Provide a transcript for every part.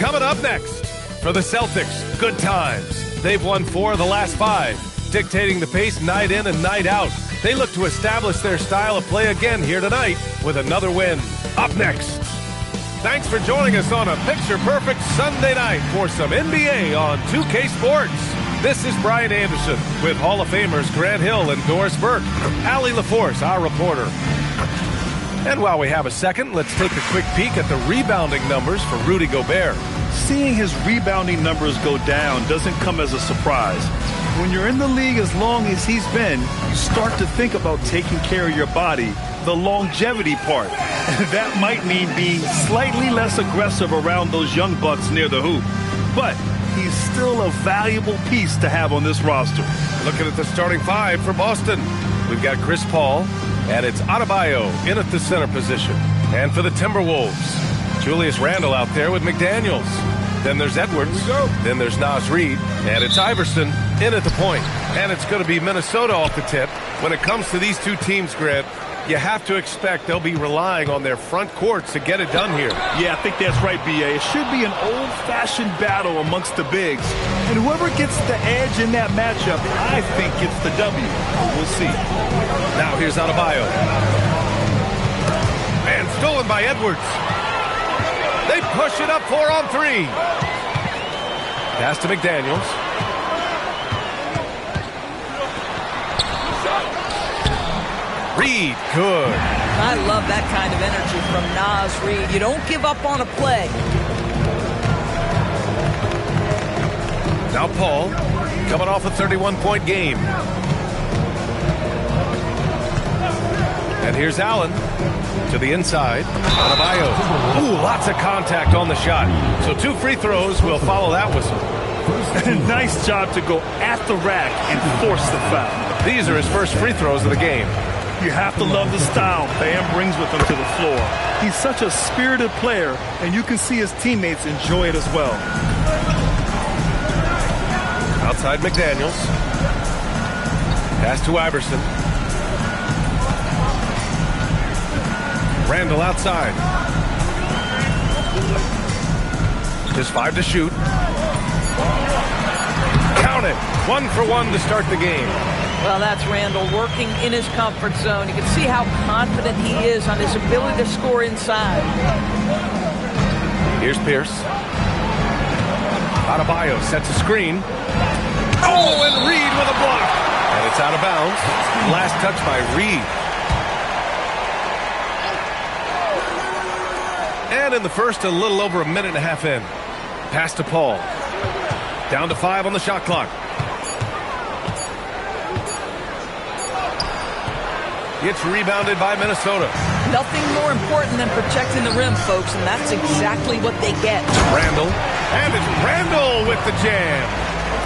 Coming up next, for the Celtics, good times. They've won 4 of the last 5, dictating the pace night in and night out. They look to establish their style of play again here tonight with another win. Up next. Thanks for joining us on a picture-perfect Sunday night for some NBA on 2K Sports. This is Brian Anderson with Hall of Famers Grant Hill and Doris Burke. Allie LaForce, our reporter. And while we have a second, let's take a quick peek at the rebounding numbers for Rudy Gobert. Seeing his rebounding numbers go down doesn't come as a surprise. When you're in the league as long as he's been, you start to think about taking care of your body, the longevity part. That might mean being slightly less aggressive around those young bucks near the hoop. But he's still a valuable piece to have on this roster. Looking at the starting 5 for Boston. We've got Chris Paul, and it's Adebayo in at the center position. And for the Timberwolves, Julius Randle out there with McDaniels. Then there's Edwards. Then there's Naz Reid. And it's Iverson in at the point. And it's going to be Minnesota off the tip. When it comes to these two teams, Grant, you have to expect they'll be relying on their front courts to get it done here. Yeah, I think that's right, B.A. It should be an old-fashioned battle amongst the bigs. And whoever gets the edge in that matchup, I think gets the W. We'll see. Now here's Adebayo. And stolen by Edwards. They push it up 4-on-3. Pass to McDaniels. Reid, good. I love that kind of energy from Naz Reid. You don't give up on a play. Now Paul, coming off a 31-point game. And here's Allen to the inside. Adebayo. Ooh, lots of contact on the shot. So 2 free throws will follow that whistle. Nice job to go at the rack and force the foul. These are his first free throws of the game. You have to love the style Bam brings with him to the floor. He's such a spirited player, and you can see his teammates enjoy it as well. Outside McDaniels. Pass to Iverson. Randle outside. Just 5 to shoot. Count it. 1 for 1 to start the game. Well, that's Randle working in his comfort zone. You can see how confident he is on his ability to score inside. Here's Pierce. Adebayo sets a screen. Oh, and Reid with a block. And it's out of bounds. Last touch by Reid. And in the first, a little over a minute and a half in. Pass to Paul. Down to 5 on the shot clock. It's rebounded by Minnesota. Nothing more important than protecting the rim, folks, and that's exactly what they get. Randle. And it's Randle with the jam.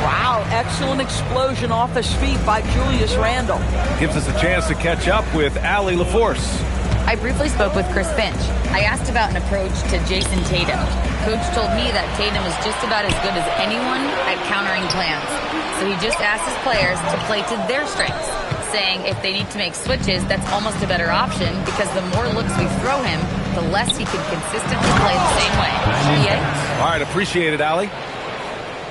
Wow, excellent explosion off his feet by Julius Randle. Gives us a chance to catch up with Allie LaForce. I briefly spoke with Chris Finch. I asked about an approach to Jason Tatum. Coach told me that Tatum is just about as good as anyone at countering plans. So he just asked his players to play to their strengths, saying if they need to make switches, that's almost a better option because the more looks we throw him, the less he can consistently play the same way. Yeah. All right, appreciate it, Allie.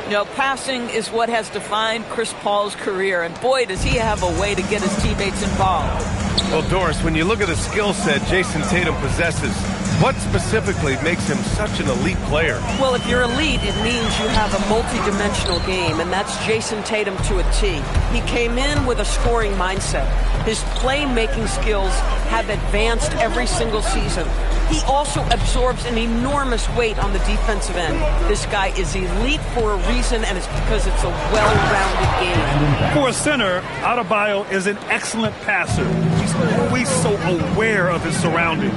You know, passing is what has defined Chris Paul's career, and boy, does he have a way to get his teammates involved. Well, Doris, when you look at the skill set Jason Tatum possesses, what specifically makes him such an elite player? Well, if you're elite, it means you have a multi-dimensional game, and that's Jason Tatum to a T. He came in with a scoring mindset. His playmaking skills have advanced every single season. He also absorbs an enormous weight on the defensive end. This guy is elite for a reason, and it's because it's a well-rounded game. For a center, Adebayo is an excellent passer. He's always so aware of his surroundings.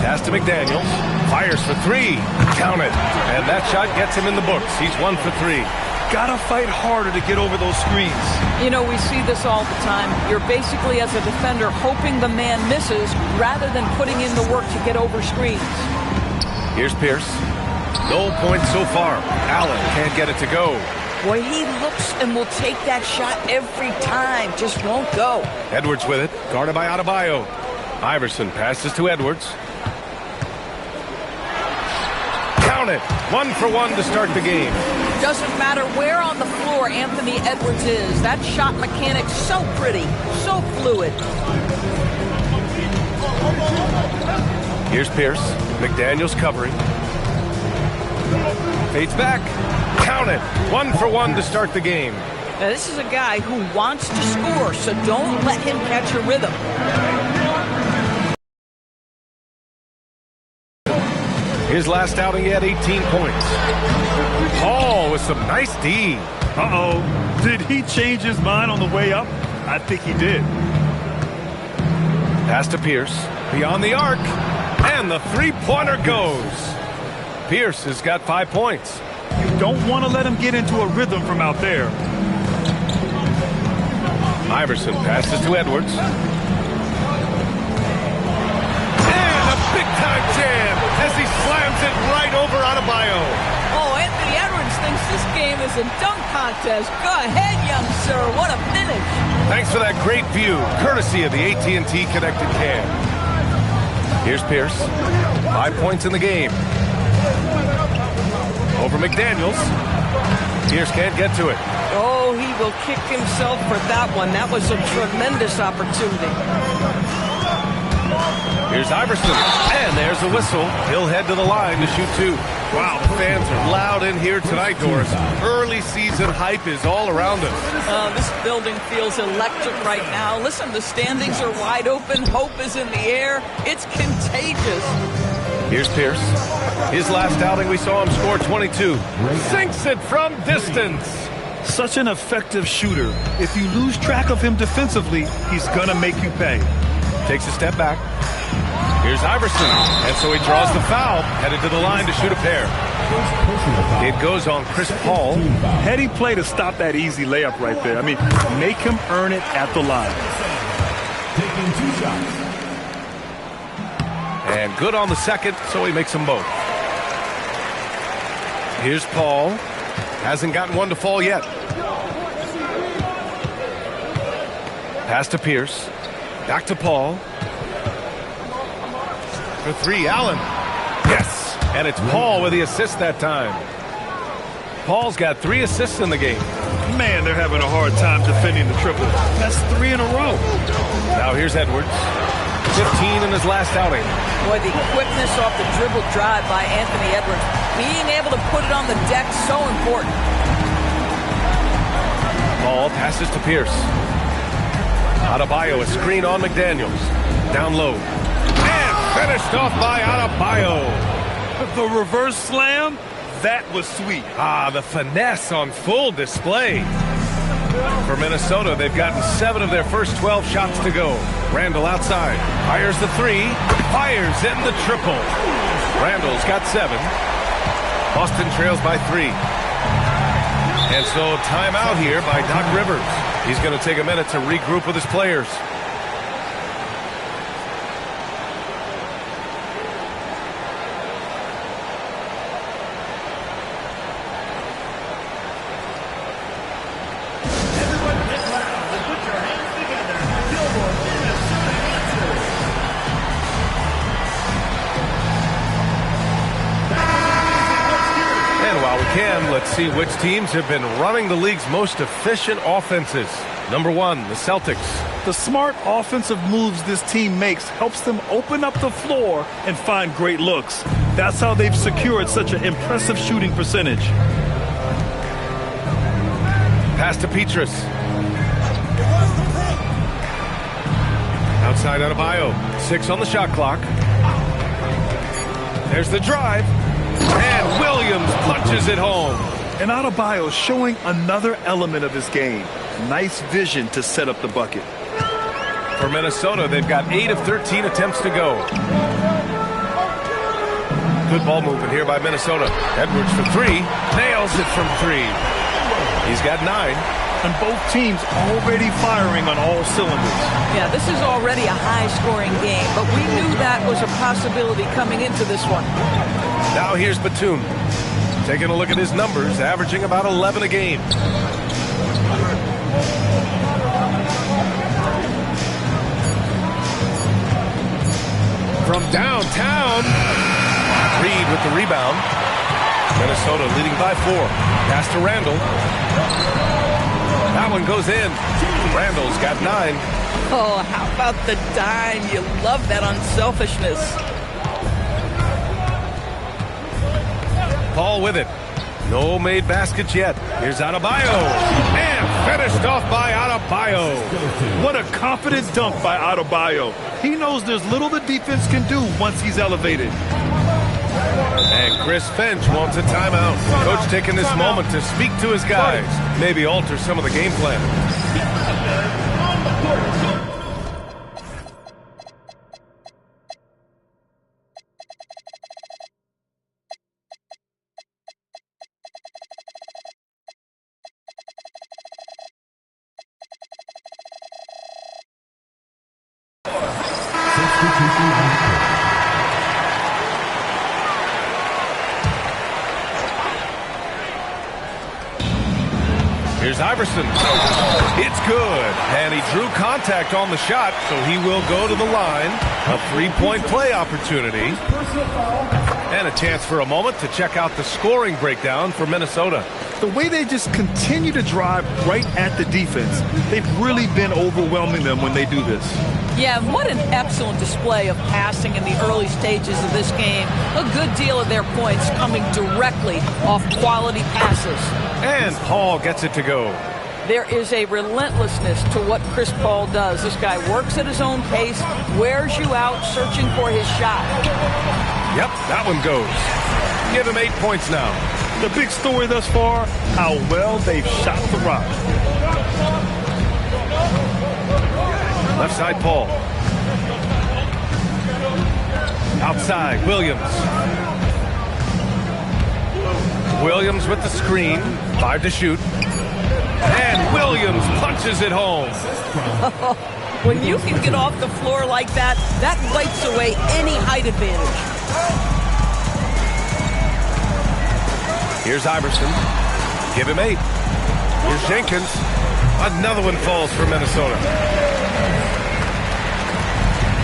Pass to McDaniels. Fires for 3. Count it. And that shot gets him in the books. He's 1 for 3. Gotta fight harder to get over those screens. You know, we see this all the time. You're basically, as a defender, hoping the man misses rather than putting in the work to get over screens. Here's Pierce. No points so far. Allen can't get it to go. Boy, he looks and will take that shot every time. Just won't go. Edwards with it. Guarded by Adebayo. Iverson passes to Edwards. Count it. 1 for 1 to start the game. Doesn't matter where on the floor Anthony Edwards is. That shot mechanic's so pretty, so fluid. Here's Pierce. McDaniels covering. Fades back. Count it. 1 for 1 to start the game. Now, this is a guy who wants to score, so don't let him catch a rhythm. His last outing, he had 18 points. Paul with some nice D. Uh-oh. Did he change his mind on the way up? I think he did. Pass to Pierce. Beyond the arc. And the three-pointer goes. Pierce has got 5 points. You don't want to let him get into a rhythm from out there. Iverson passes to Edwards. And a big-time jam as he slams it right over Adebayo. Oh, Anthony Edwards thinks this game is a dunk contest. Go ahead, young sir. What a finish. Thanks for that great view, courtesy of the AT&T Connected Cam. Here's Pierce. 5 points in the game. Over McDaniels. Pierce can't get to it. Oh, he will kick himself for that one. That was a tremendous opportunity. Here's Iverson. And there's a whistle. He'll head to the line to shoot 2. Wow, the fans are loud in here tonight, Doris. Early season hype is all around us. This building feels electric right now. Listen, the standings are wide open. Hope is in the air. It's contagious. Here's Pierce. His last outing, we saw him score 22. Sinks it from distance. Such an effective shooter. If you lose track of him defensively, he's going to make you pay. Takes a step back. Here's Iverson. And so he draws the foul, headed to the line to shoot a pair. It goes on Chris Paul. Heady play to stop that easy layup right there. I mean, make him earn it at the line. Taking 2 shots. And good on the second, so he makes them both. Here's Paul. Hasn't gotten one to fall yet. Pass to Pierce. Back to Paul. For 3, Allen. Yes! And it's Paul with the assist that time. Paul's got 3 assists in the game. Man, they're having a hard time defending the triple. That's 3 in a row. Now here's Edwards. 15 in his last outing. Boy, the quickness off the dribble drive by Anthony Edwards. Being able to put it on the deck, so important. Paul passes to Pierce. Adebayo, a screen on McDaniels. Down low. And finished off by Adebayo. The reverse slam, that was sweet. The finesse on full display. For Minnesota, they've gotten 7 of their first 12 shots to go. Randall outside. Fires the 3. Fires in the triple. Randall's got 7. Boston trails by 3. And so timeout here by Doc Rivers. He's going to take a minute to regroup with his players. Let's see which teams have been running the league's most efficient offenses. Number 1, the Celtics. The smart offensive moves this team makes helps them open up the floor and find great looks. That's how they've secured such an impressive shooting percentage. Pass to Petrus. Outside Adebayo. 6 on the shot clock. There's the drive. And Williams punches it home. And Adebayo showing another element of his game. Nice vision to set up the bucket. For Minnesota, they've got 8 of 13 attempts to go. Good ball movement here by Minnesota. Edwards for 3. Nails it from 3. He's got 9. And both teams already firing on all cylinders. Yeah, this is already a high-scoring game, but we knew that was a possibility coming into this one. Now here's Batum. Taking a look at his numbers, averaging about 11 a game. From downtown, Reed with the rebound. Minnesota leading by 4. Pass to Randall. That one goes in. Randall's got 9. Oh, how about the dime? You love that unselfishness. Paul with it. No made baskets yet. Here's Adebayo. And finished off by Adebayo. What a confident dunk by Adebayo. He knows there's little the defense can do once he's elevated. And Chris Finch wants a timeout. Coach taking this moment to speak to his guys. Maybe alter some of the game plan. Here's Iverson. It's good. And he drew contact on the shot, so he will go to the line. A 3-point play opportunity. And a chance for a moment to check out the scoring breakdown for Minnesota. The way they just continue to drive right at the defense, they've really been overwhelming them when they do this. Yeah, what an excellent display of passing in the early stages of this game. A good deal of their points coming directly off quality passes. And Paul gets it to go. There is a relentlessness to what Chris Paul does. This guy works at his own pace, wears you out searching for his shot. Yep, that one goes. Give him 8 points now. The big story thus far, how well they've shot the rock. Left side, Paul. Outside, Williams. Williams with the screen. 5 to shoot. And Williams punches it home. When you can get off the floor like that, that wipes away any height advantage. Here's Iverson. Give him 8. Here's Jenkins. Another one falls for Minnesota.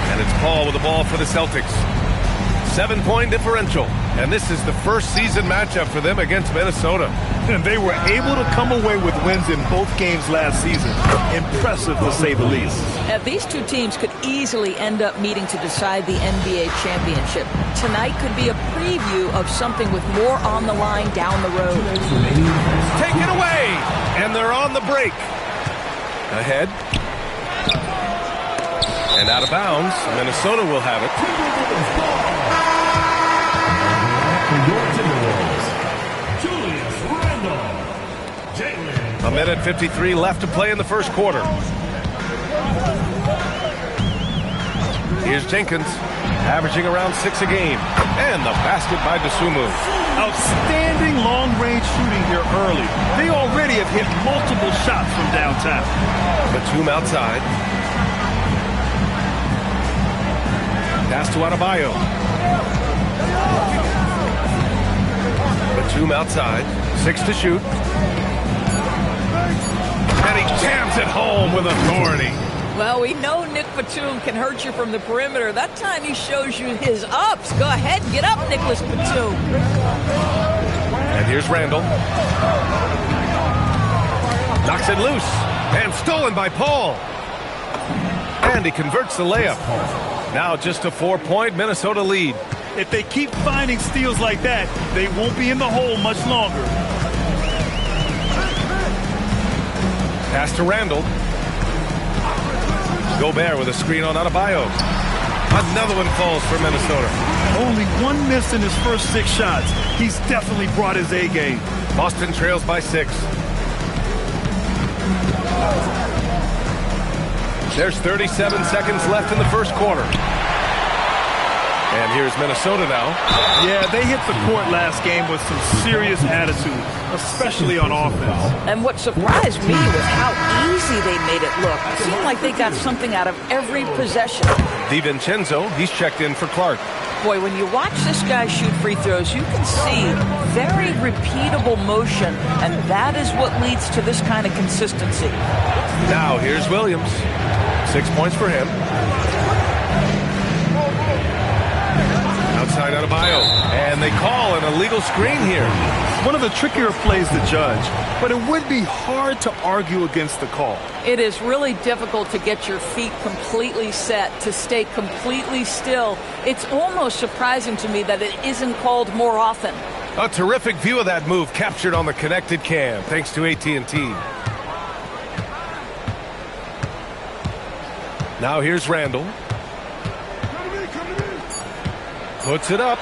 And it's Paul with the ball for the Celtics. 7-point differential. And this is the first season matchup for them against Minnesota. And they were able to come away with wins in both games last season. Impressive, to say the least. These two teams could easily end up meeting to decide the NBA championship. Tonight could be a preview of something with more on the line down the road. Take it away! And they're on the break. Ahead. And out of bounds. Minnesota will have it. A minute 53 left to play in the first quarter. Here's Jenkins, averaging around 6 a game. And the basket by Dosunmu. Outstanding long-range shooting here early. They already have hit multiple shots from downtown. Batum outside. Pass to Adebayo. Batum outside. 6 to shoot. And he jams it home with authority. Well, we know Nick Batum can hurt you from the perimeter. That time he shows you his ups. Go ahead, get up, Nicholas Batum. And here's Randall. Knocks it loose. And stolen by Paul. And he converts the layup. Now just a 4-point Minnesota lead. If they keep finding steals like that, they won't be in the hole much longer. Pass to Randall. Gobert with a screen on Adebayo. Another one falls for Minnesota. Only 1 miss in his first 6 shots. He's definitely brought his A game. Boston trails by 6. There's 37 seconds left in the first quarter. And here's Minnesota now. Yeah, they hit the court last game with some serious attitude, especially on offense. And what surprised me was how easy they made it look. It seemed like they got something out of every possession. DiVincenzo, he's checked in for Clark. Boy, when you watch this guy shoot free throws, you can see very repeatable motion, and that is what leads to this kind of consistency. Now here's Williams. 6 points for him. Outside Adebayo, and they call an illegal screen here. One of the trickier plays to judge, but it would be hard to argue against the call. It is really difficult to get your feet completely set, to stay completely still. It's almost surprising to me that it isn't called more often. A terrific view of that move captured on the connected cam, thanks to AT&T. Now here's Randall. Puts it up.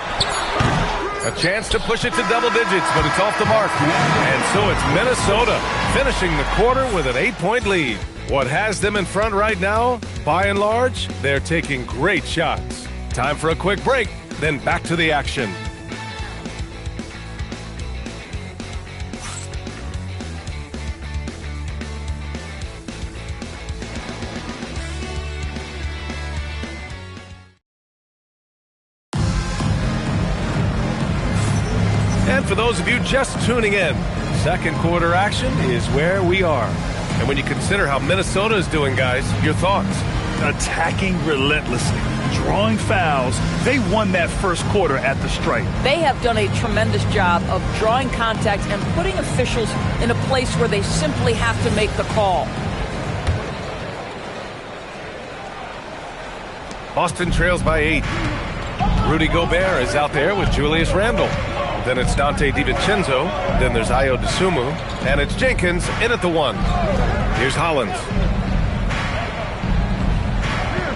A chance to push it to double digits, but it's off the mark. And so it's Minnesota finishing the quarter with an 8-point lead. What has them in front right now? By and large, they're taking great shots. Time for a quick break, then back to the action. And for those of you just tuning in, second quarter action is where we are. And when you consider how Minnesota is doing, guys, your thoughts? Attacking relentlessly, drawing fouls. They won that first quarter at the stripe. They have done a tremendous job of drawing contact and putting officials in a place where they simply have to make the call. Boston trails by 8. Rudy Gobert is out there with Julius Randle. Then it's Dante DiVincenzo. Then there's Ayo Dosunmu. And it's Jenkins in at the 1. Here's Hollins.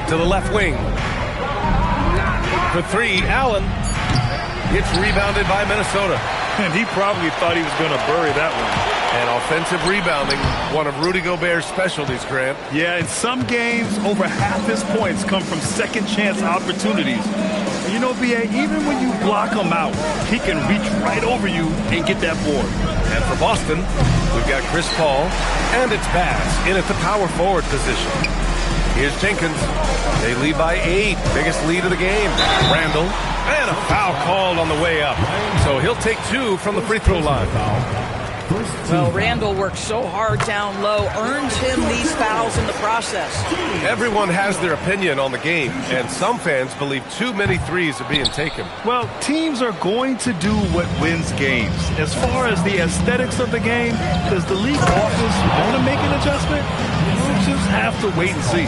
To the left wing. For 3, Allen. It's rebounded by Minnesota. And he probably thought he was going to bury that one. And offensive rebounding, one of Rudy Gobert's specialties, Grant. Yeah, in some games, over half his points come from second-chance opportunities. And you know, B.A., even when you block him out, he can reach right over you and get that board. And for Boston, we've got Chris Paul, and it's Bass in at the power forward position. Here's Jenkins. They lead by 8, biggest lead of the game. Randall, and a foul called on the way up. So he'll take 2 from the free throw line. Well, Randall works so hard down low, earns him these fouls in the process. Everyone has their opinion on the game, and some fans believe too many threes are being taken. Well, teams are going to do what wins games. As far as the aesthetics of the game, does the league office want to make an adjustment? We'll just have to wait and see.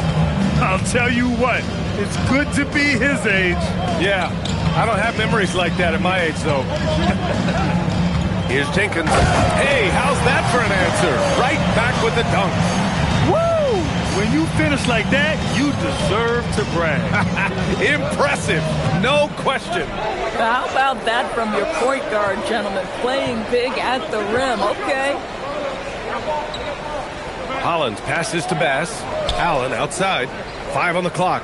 I'll tell you what, it's good to be his age. Yeah, I don't have memories like that at my age, though. Here's Jenkins. Hey, how's that for an answer? Right back with the dunk. Woo! When you finish like that, you deserve to brag. Impressive. No question. How about that from your point guard, gentlemen? Playing big at the rim. Okay. Hollins passes to Bass. Allen outside. 5 on the clock.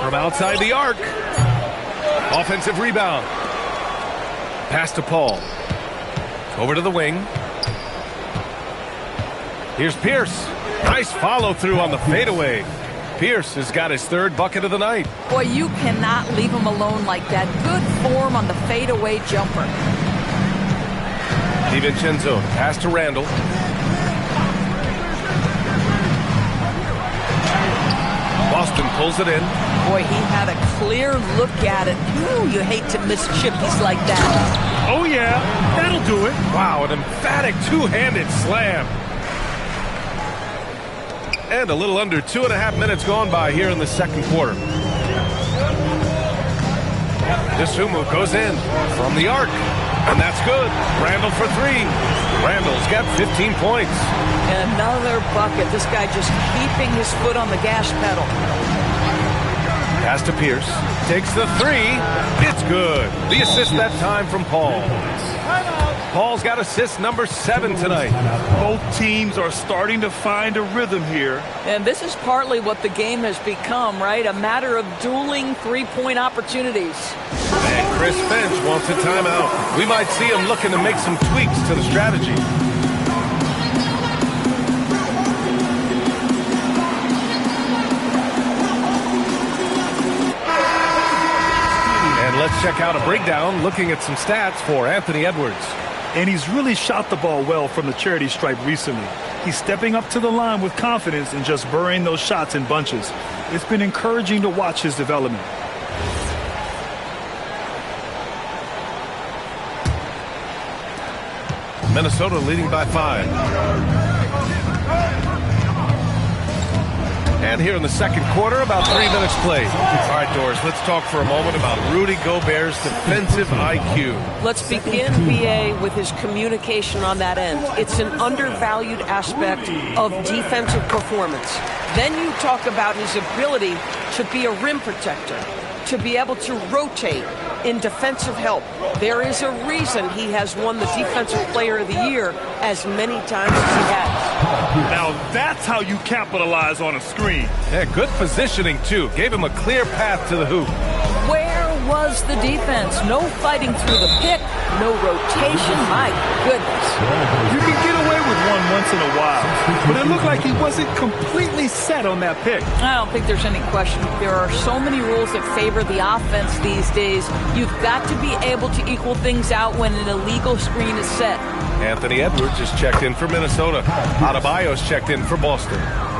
From outside the arc. Offensive rebound. Pass to Paul. Over to the wing. Here's Pierce. Nice follow through on the fadeaway. Pierce has got his 3rd bucket of the night. Boy, you cannot leave him alone like that. Good form on the fadeaway jumper. DiVincenzo, pass to Randall. Boston pulls it in. Boy, he had a clear look at it. Ooh, you hate to miss chippies like that. Oh, yeah, that'll do it. Wow, an emphatic 2-handed slam. And a little under 2.5 minutes gone by here in the second quarter. Dosunmu goes in from the arc, and that's good. Randall for 3. Randall's got 15 points. And another bucket. This guy just keeping his foot on the gas pedal. Pass to Pierce. Takes the 3. It's good. The assist that time from Paul. Paul's got assist number 7 tonight. Both teams are starting to find a rhythm here. And this is partly what the game has become, right? A matter of dueling three-point opportunities. And Chris Finch wants a timeout. We might see him looking to make some tweaks to the strategy. And let's check out a breakdown looking at some stats for Anthony Edwards. And he's really shot the ball well from the charity stripe recently. He's stepping up to the line with confidence and just burying those shots in bunches. It's been encouraging to watch his development. Minnesota leading by 5. And here in the second quarter, about 3 minutes played. All right, Doris, let's talk for a moment about Rudy Gobert's defensive IQ. Let's begin, BA, with his communication on that end. It's an undervalued aspect of defensive performance. Then you talk about his ability to be a rim protector, to be able to rotate in defensive help. There is a reason he has won the Defensive Player of the Year as many times as he has. Now that's how you capitalize on a screen. Yeah, good positioning, too. Gave him a clear path to the hoop. Where was the defense? No fighting through the pick, no rotation. My goodness. You can get away with one once in a while, but it looked like he wasn't completely set on that pick. I don't think there's any question. There are so many rules that favor the offense these days. You've got to be able to equal things out when an illegal screen is set. Anthony Edwards is checked in for Minnesota. Adebayo's checked in for Boston.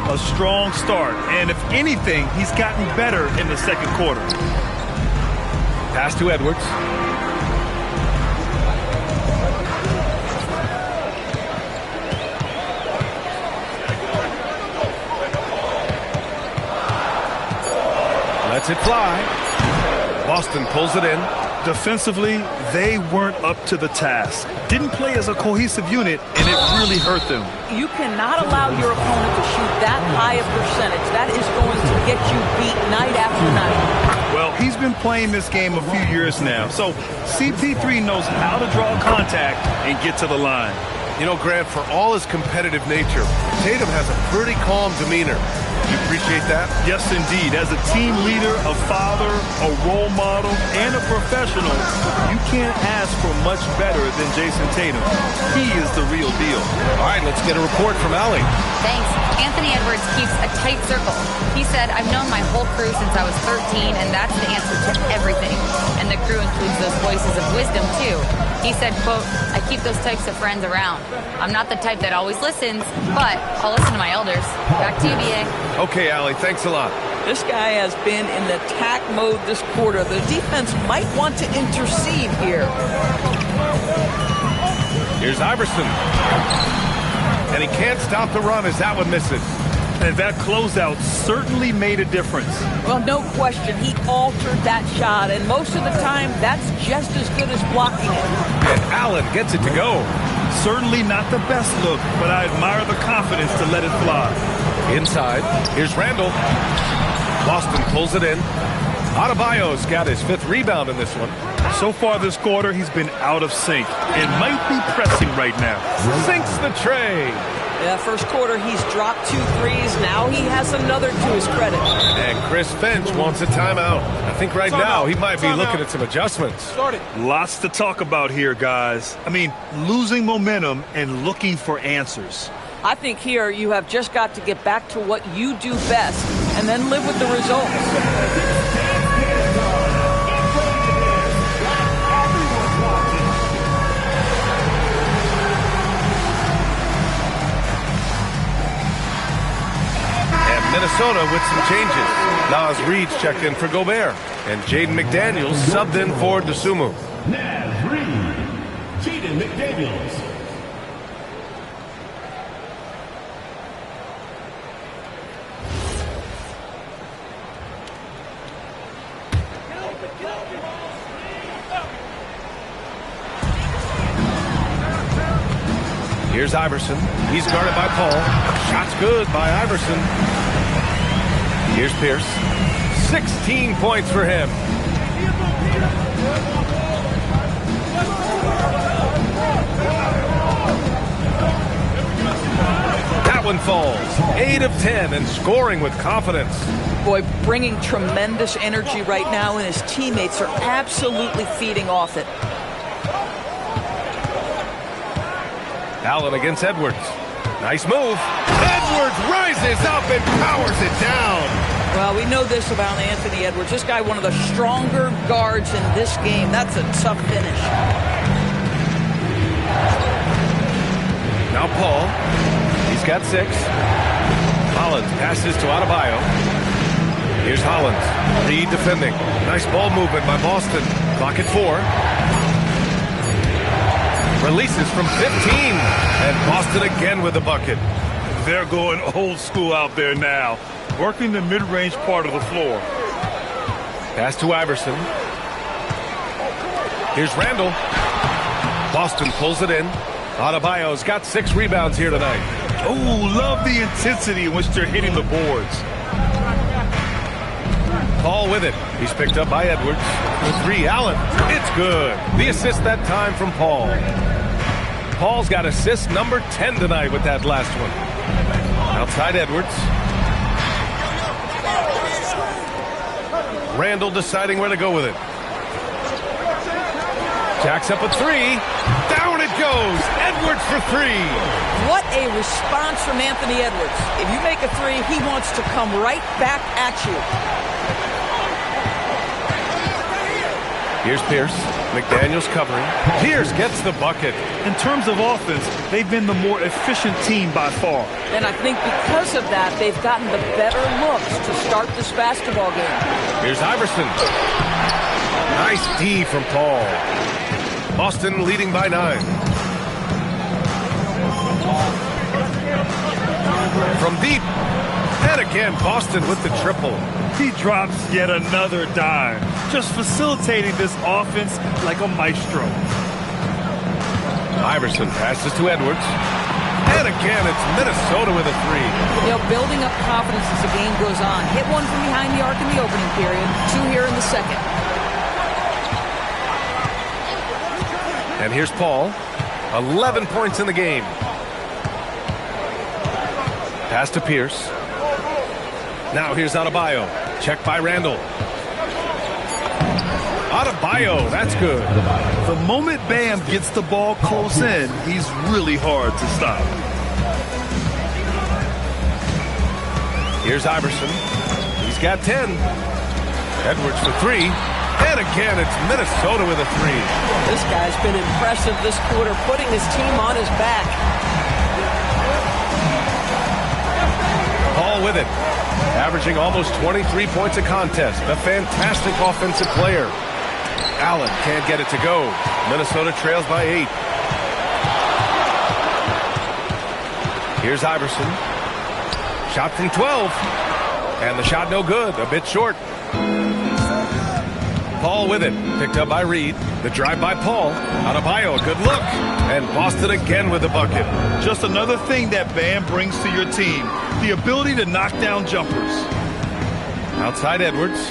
A strong start, and if anything, he's gotten better in the second quarter. Pass to Edwards. Lets it fly. Boston pulls it in. Defensively, they weren't up to the task. Didn't play as a cohesive unit, and it really hurt them. You cannot allow your opponent to shoot that high a percentage. That is going to get you beat night after night. Well, he's been playing this game a few years now, so CP3 knows how to draw contact and get to the line. You know, Grant, for all his competitive nature, Tatum has a pretty calm demeanor. You appreciate that? Yes, indeed. As a team leader, a father, a role model, and a professional, you can't ask for much better than Jason Tatum. He is the real deal. All right, let's get a report from Allie. Thanks. Anthony Edwards keeps a tight circle. He said, I've known my whole crew since I was 13, and that's the answer to everything. And the crew includes those voices of wisdom, too. He said, quote, I keep those types of friends around. I'm not the type that always listens, but I'll listen to my elders. Back to you, BA. Okay, Allie, thanks a lot. This guy has been in attack mode this quarter. The defense might want to intercede here. Here's Iverson. And he can't stop the run as that one misses. And that closeout certainly made a difference. Well, no question. He altered that shot, and most of the time, that's just as good as blocking it. And Allen gets it to go. Certainly not the best look, but I admire the confidence to let it fly. Inside, here's Randall. Boston pulls it in. Adebayo's got his 5th rebound in this one. So far this quarter, he's been out of sync and might be pressing right now. Sinks the tray. Yeah, first quarter, he's dropped 2 threes. Now he has another to his credit. And Chris Finch wants a timeout. I think right now he might be looking at some adjustments. Lots to talk about here, guys. I mean, losing momentum and looking for answers. I think here you have just got to get back to what you do best and then live with the results. Minnesota with some changes. Nas Reed's checked in for Gobert, and Jaden McDaniels subbed in for DeSumo. Nas Reed, Jaden McDaniels. Here's Iverson. He's guarded by Paul. Shot's good by Iverson. Here's Pierce. 16 points for him. That one falls. 8 of 10 and scoring with confidence. Boy, bringing tremendous energy right now, and his teammates are absolutely feeding off it. Allen against Edwards. Nice move. Edwards rises up and powers it down. Well, we know this about Anthony Edwards. This guy, one of the stronger guards in this game. That's a tough finish. Now Paul. He's got 6. Hollins passes to Adebayo. Here's Hollins. Reed defending. Nice ball movement by Boston. Clock at 4. Releases from 15. And Boston again with the bucket. They're going old school out there now, working the mid-range part of the floor. Pass to Iverson. Here's Randall. Boston pulls it in. Adebayo's got 6 rebounds here tonight. Oh, love the intensity in which they're hitting the boards. Paul with it. He's picked up by Edwards. The 3, Allen. It's good. The assist that time from Paul. Paul's got assist number 10 tonight with that last one. Outside Edwards. Randall deciding where to go with it. Jacks up a 3. Down it goes. Edwards for 3. What a response from Anthony Edwards. If you make a 3, he wants to come right back at you. Here's Pierce. McDaniels covering. Pierce gets the bucket. In terms of offense, they've been the more efficient team by far. And I think because of that, they've gotten the better looks to start this basketball game. Here's Iverson. Nice D from Paul. Boston leading by 9. From deep. And again, Boston with the triple. He drops yet another dime, just facilitating this offense like a maestro. Iverson passes to Edwards. And again, it's Minnesota with a 3. You know, building up confidence as the game goes on. Hit one from behind the arc in the opening period. 2 here in the second. And here's Paul. 11 points in the game. Pass to Pierce. Now here's Adebayo. Check by Randall. Adebayo, that's good. The moment Bam gets the ball close in, he's really hard to stop. Here's Iverson. He's got 10. Edwards for 3. And again, it's Minnesota with a 3. This guy's been impressive this quarter, putting his team on his back. Paul with it. Averaging almost 23 points a contest. A fantastic offensive player. Allen can't get it to go. Minnesota trails by 8. Here's Iverson. Shot from 12. And the shot no good. A bit short. Paul with it. Picked up by Reed. The drive by Paul. Adebayo, a good look. And Boston again with the bucket. Just another thing that Bam brings to your team. The ability to knock down jumpers. Outside Edwards.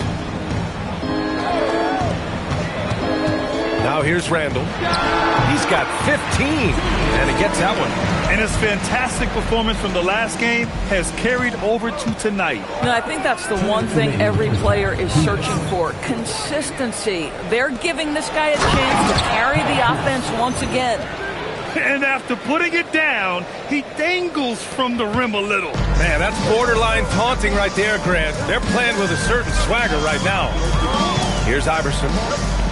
Now here's Randall. He's got 15. And he gets that one. And his fantastic performance from the last game has carried over to tonight. And I think that's the one thing every player is searching for. Consistency. They're giving this guy a chance to carry the offense once again. And after putting it down, he dangles from the rim a little. Man, that's borderline taunting right there, Grant. They're playing with a certain swagger right now. Here's Iverson.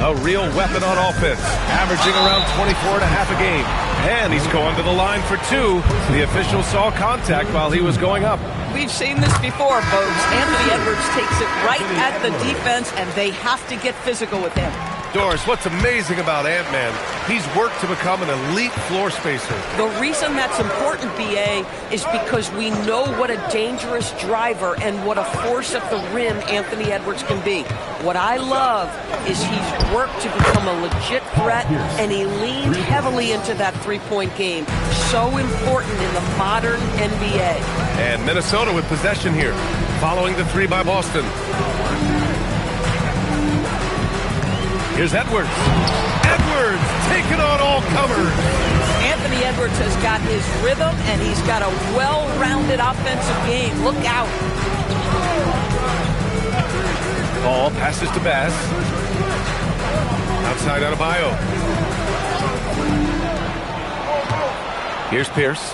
A real weapon on offense, averaging around 24 and a half a game. And he's going to the line for 2. The official saw contact while he was going up. We've seen this before, folks. Anthony Edwards takes it right at the defense, and they have to get physical with him. Doris, what's amazing about Ant-Man, he's worked to become an elite floor spacer. The reason that's important, B.A., is because we know what a dangerous driver and what a force at the rim Anthony Edwards can be. What I love is he's worked to become a legit threat, and he leaned heavily into that three-point game. So important in the modern NBA. And Minnesota with possession here, following the 3 by Boston. Here's Edwards. Edwards taking on all comers. Anthony Edwards has got his rhythm, and he's got a well-rounded offensive game. Look out. Paul passes to Bass. Outside Adebayo. Here's Pierce.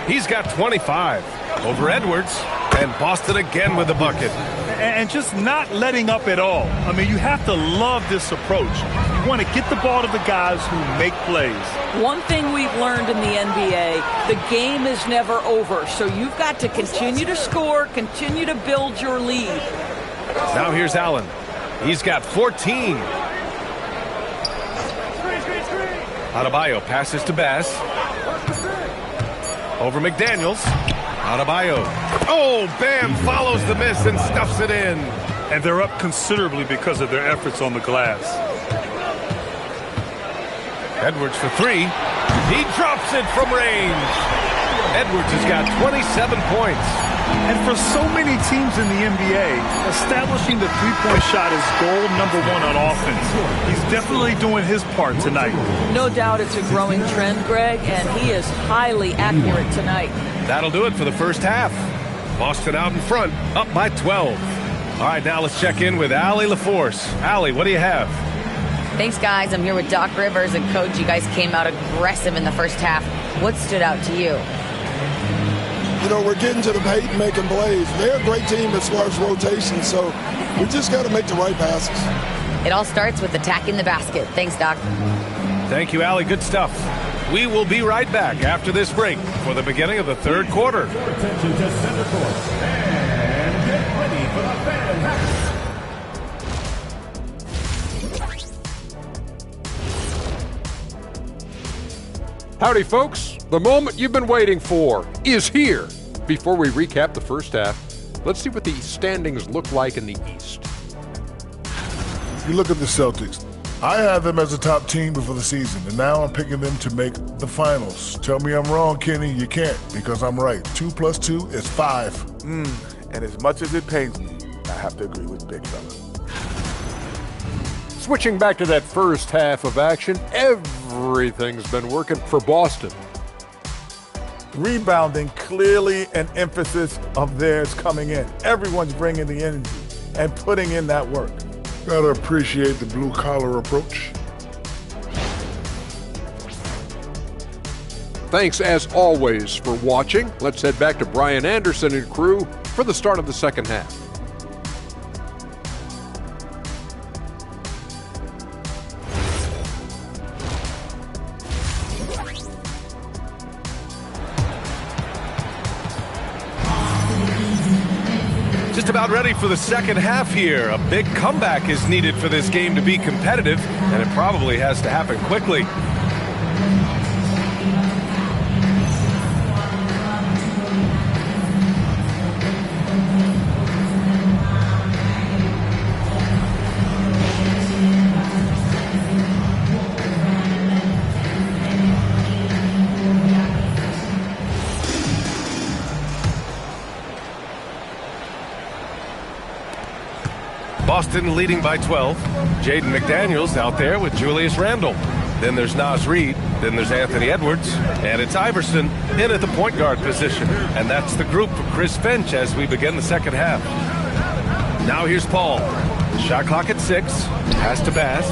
He's got 25 over Edwards. And Boston again with the bucket. And just not letting up at all. I mean, you have to love this approach. You want to get the ball to the guys who make plays. One thing we've learned in the NBA, the game is never over. So you've got to continue to score, continue to build your lead. Now here's Allen. He's got 14. Adebayo passes to Bass. Over McDaniels. Adebayo. Oh, Bam follows the miss and stuffs it in. And they're up considerably because of their efforts on the glass. Edwards for three. He drops it from range. Edwards has got 27 points. And for so many teams in the NBA, establishing the three-point shot is goal number one on offense. He's definitely doing his part tonight. No doubt it's a growing trend, Greg, and he is highly accurate tonight. That'll do it for the first half. Boston out in front, up by 12. All right, now let's check in with Allie LaForce. Allie, what do you have? Thanks, guys. I'm here with Doc Rivers and Coach. You guys came out aggressive in the first half. What stood out to you? You know, we're getting to the paint and making plays. They're a great team as far as rotation, so we just got to make the right passes. It all starts with attacking the basket. Thanks, Doc. Thank you, Allie. Good stuff. We will be right back after this break for the beginning of the third quarter. Attention to center court. And get ready for the fan match. Howdy, folks. The moment you've been waiting for is here. Before we recap the first half, let's see what the standings look like in the East. You look at the Celtics. I had them as a top team before the season, and now I'm picking them to make the finals. Tell me I'm wrong, Kenny. You can't, because I'm right. 2 + 2 is 5. And as much as it pains me, I have to agree with Big Fella. Switching back to that first half of action, everything's been working for Boston. Rebounding, clearly an emphasis of theirs coming in. Everyone's bringing the energy and putting in that work. Gotta appreciate the blue-collar approach. Thanks, as always, for watching. Let's head back to Brian Anderson and crew for the start of the second half. Just about ready for the second half here. A big comeback is needed for this game to be competitive, and it probably has to happen quickly. Boston leading by 12. Jaden McDaniels out there with Julius Randle. Then there's Naz Reid. Then there's Anthony Edwards. And it's Iverson in at the point guard position. And that's the group for Chris Finch as we begin the second half. Now here's Paul. Shot clock at 6. Pass to Bass.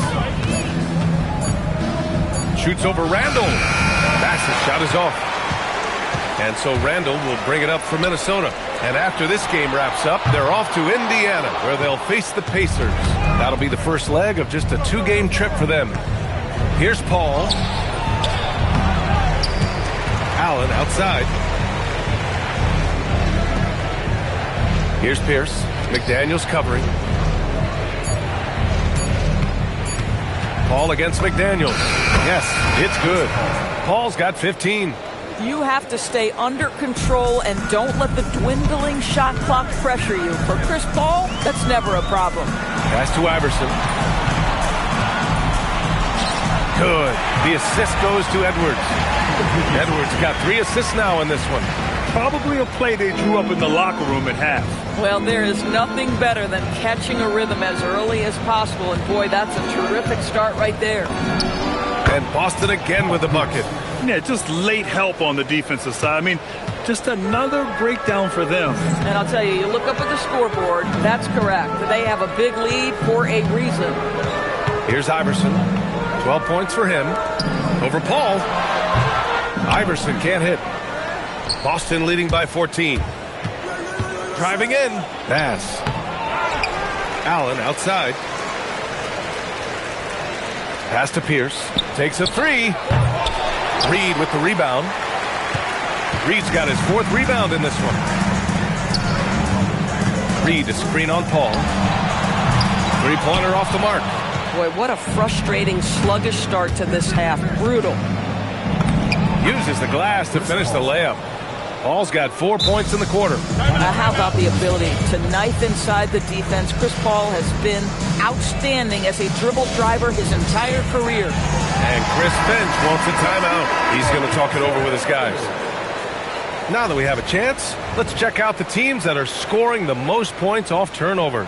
Shoots over Randle. Bass's shot is off. And so Randle will bring it up for Minnesota. And after this game wraps up, they're off to Indiana, where they'll face the Pacers. That'll be the first leg of just a 2-game trip for them. Here's Paul. Allen outside. Here's Pierce. McDaniels covering. Paul against McDaniels. Yes, it's good. Paul's got 15. You have to stay under control and don't let the dwindling shot clock pressure you. For Chris Paul, that's never a problem. Pass to Iverson. Good. The assist goes to Edwards. Edwards got 3 assists now in this one. Probably a play they drew up in the locker room at half. Well, there is nothing better than catching a rhythm as early as possible. And boy, that's a terrific start right there. And Boston again with the bucket. Yeah, just late help on the defensive side. I mean, just another breakdown for them. And I'll tell you, you look up at the scoreboard, that's correct. They have a big lead for a reason. Here's Iverson. 12 points for him. Over Paul. Iverson can't hit. Boston leading by 14. Driving in. Pass. Allen outside. Pass to Pierce. Takes a 3. Reid with the rebound. Reid's got his 4th rebound in this one. Reid to screen on Paul. 3-pointer off the mark. Boy, what a frustrating, sluggish start to this half. Brutal. Uses the glass to finish the layup. Paul's got 4 points in the quarter. How about the ability to knife inside the defense? Chris Paul has been outstanding as a dribble driver his entire career. And Chris Finch wants a timeout. He's going to talk it over with his guys. Now that we have a chance, let's check out the teams that are scoring the most points off turnovers.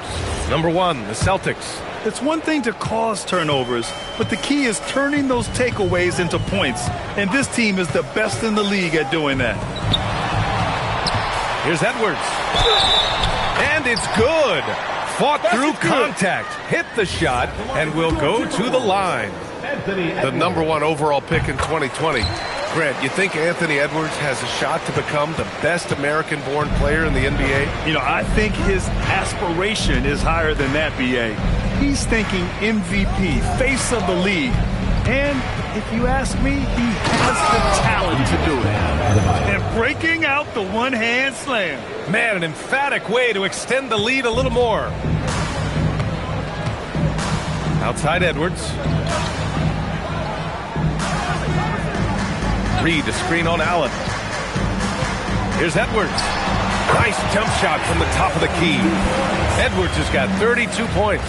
Number 1, the Celtics. It's one thing to cause turnovers, but the key is turning those takeaways into points. And this team is the best in the league at doing that. Here's Edwards. And it's good. Fought through contact, hit the shot, and will go to the line. The number 1 overall pick in 2020. Grant, you think Anthony Edwards has a shot to become the best American-born player in the NBA? You know, I think his aspiration is higher than that, B.A. He's thinking MVP, face of the league. And if you ask me, he has the talent to do it. And breaking out the one-hand slam. Man, an emphatic way to extend the lead a little more. Outside Edwards. Reed, the screen on Allen. Here's Edwards. Nice jump shot from the top of the key. Edwards has got 32 points.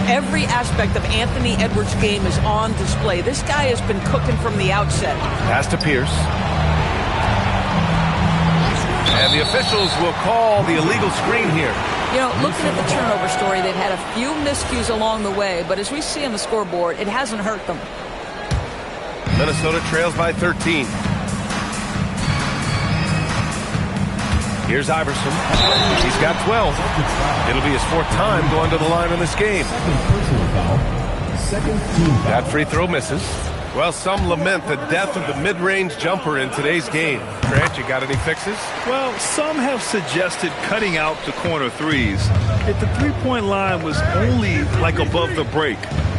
Every aspect of Anthony Edwards' game is on display. This guy has been cooking from the outset. Pass to Pierce. And the officials will call the illegal screen here. You know, looking at the turnover story, they've had a few miscues along the way, but as we see on the scoreboard, it hasn't hurt them. Minnesota trails by 13. Here's Iverson. He's got 12. It'll be his 4th time going to the line in this game. That free throw misses. Well, some lament the death of the mid-range jumper in today's game. Grant, you got any fixes? Well, some have suggested cutting out the corner threes. If the three-point line was only like above the break,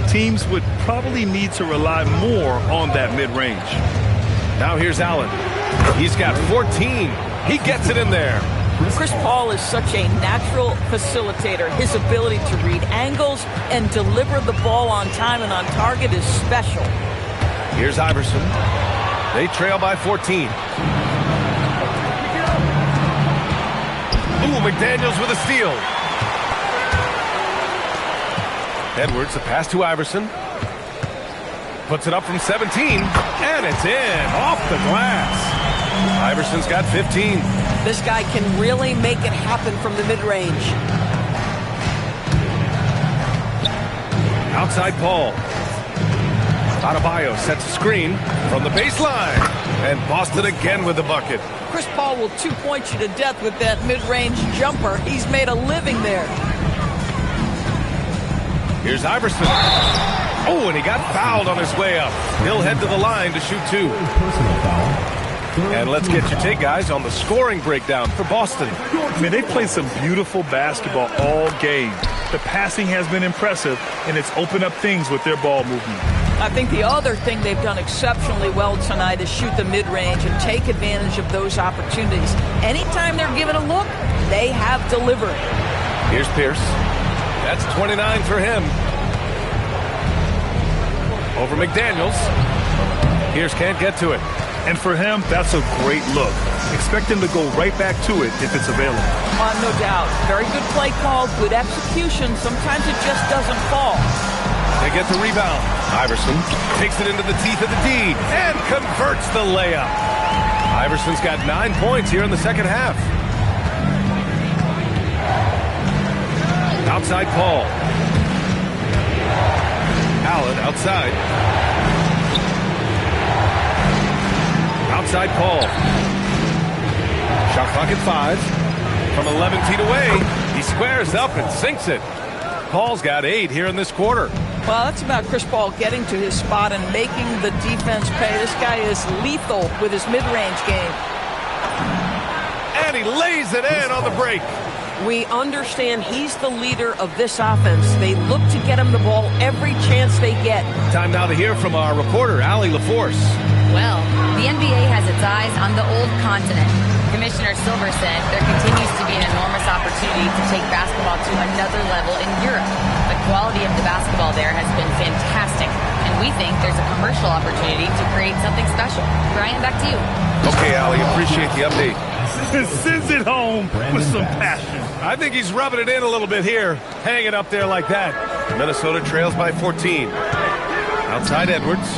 teams would probably need to rely more on that mid-range. Now here's Allen. He's got 14. He gets it in there. Chris Paul is such a natural facilitator. His ability to read angles and deliver the ball on time and on target is special. Here's Iverson. They trail by 14. Ooh, McDaniels with a steal. Edwards, a pass to Iverson. Puts it up from 17, and it's in, off the glass. Iverson's got 15. This guy can really make it happen from the mid-range. Outside Paul. Adebayo sets a screen from the baseline. And Boston again with the bucket. Chris Paul will two-point you to death with that mid-range jumper. He's made a living there. Here's Iverson. Oh, and he got fouled on his way up. He'll head to the line to shoot 2. And let's get your take, guys, on the scoring breakdown for Boston. I mean, they played some beautiful basketball all game. The passing has been impressive, and it's opened up things with their ball movement. I think the other thing they've done exceptionally well tonight is shoot the mid-range and take advantage of those opportunities. Anytime they're given a look, they have delivered. Here's Pierce. That's 29 for him. Over McDaniels. Pierce can't get to it. And for him, that's a great look. Expect him to go right back to it if it's available. No doubt. Very good play call, good execution. Sometimes it just doesn't fall. They get the rebound. Iverson takes it into the teeth of the D and converts the layup. Iverson's got 9 points here in the second half. Outside Paul. Allen outside. Outside Paul. Shot clock at 5. From 11 feet away, he squares up and sinks it. Paul's got 8 here in this quarter. Well, that's about Chris Paul getting to his spot and making the defense pay. This guy is lethal with his mid-range game. And he lays it in on the break. We understand he's the leader of this offense. They look to get him the ball every chance they get. Time now to hear from our reporter, Allie LaForce. Well, the NBA has its eyes on the old continent. Commissioner Silver said there continues to be an enormous opportunity to take basketball to another level in Europe. But quality of the basketball there has been fantastic, and we think there's a commercial opportunity to create something special. Brian, back to you. Okay, Allie, appreciate the update. Sends it home with some passion. I think he's rubbing it in a little bit here, hanging up there like that. Minnesota trails by 14. Outside Edwards.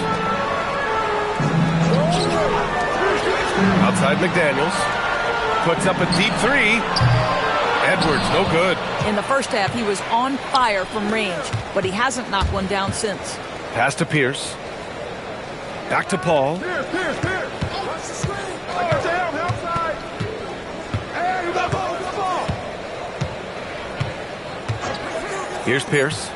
Outside McDaniels. Puts up a deep three. Edwards, no good. In the first half, he was on fire from range, but he hasn't knocked one down since. Pass to Pierce. Back to Paul. Pierce. Watch the screen. Down, outside. Hey, you got ball. Here's Pierce.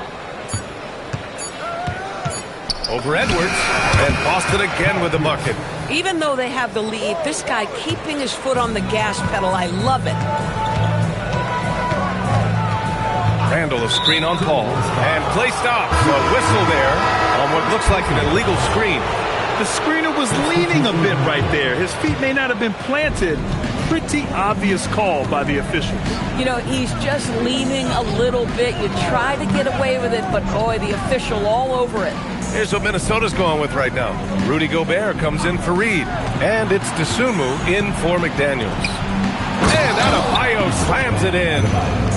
Over Edwards. And Boston again with the bucket. Even though they have the lead, this guy keeping his foot on the gas pedal, I love it. Randall, a screen on Paul. And play stops. A whistle there on what looks like an illegal screen. The screener was leaning a bit right there. His feet may not have been planted. Pretty obvious call by the officials. You know, he's just leaning a little bit. You try to get away with it, but boy, the official all over it. Here's what Minnesota's going with right now. Rudy Gobert comes in for Reed. And it's Dosunmu in for McDaniels. And Adebayo slams it in.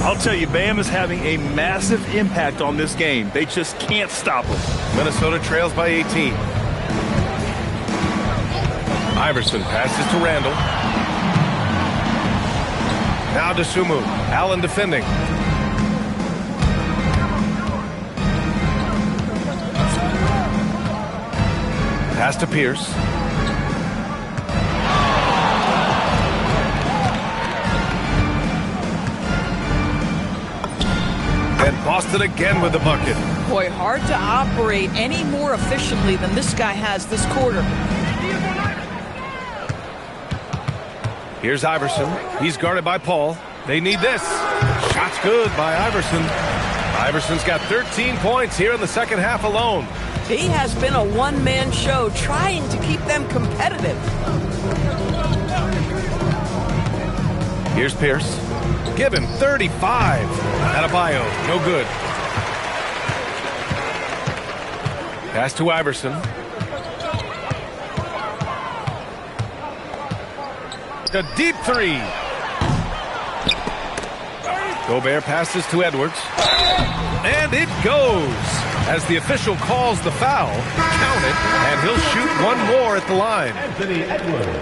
I'll tell you, Bam is having a massive impact on this game. They just can't stop him. Minnesota trails by 18. Iverson passes to Randall. Now Dosunmu. Allen defending. Pass to Pierce. And Boston again with the bucket. Boy, hard to operate any more efficiently than this guy has this quarter. Here's Iverson. He's guarded by Paul. They need this. Shot's good by Iverson. Iverson's got 13 points here in the second half alone. He has been a one-man show trying to keep them competitive. Here's Pierce. Give him 35. Adebayo, no good. Pass to Iverson. A deep three. Gobert passes to Edwards. And it goes. As the official calls the foul, count it, and he'll shoot one more at the line.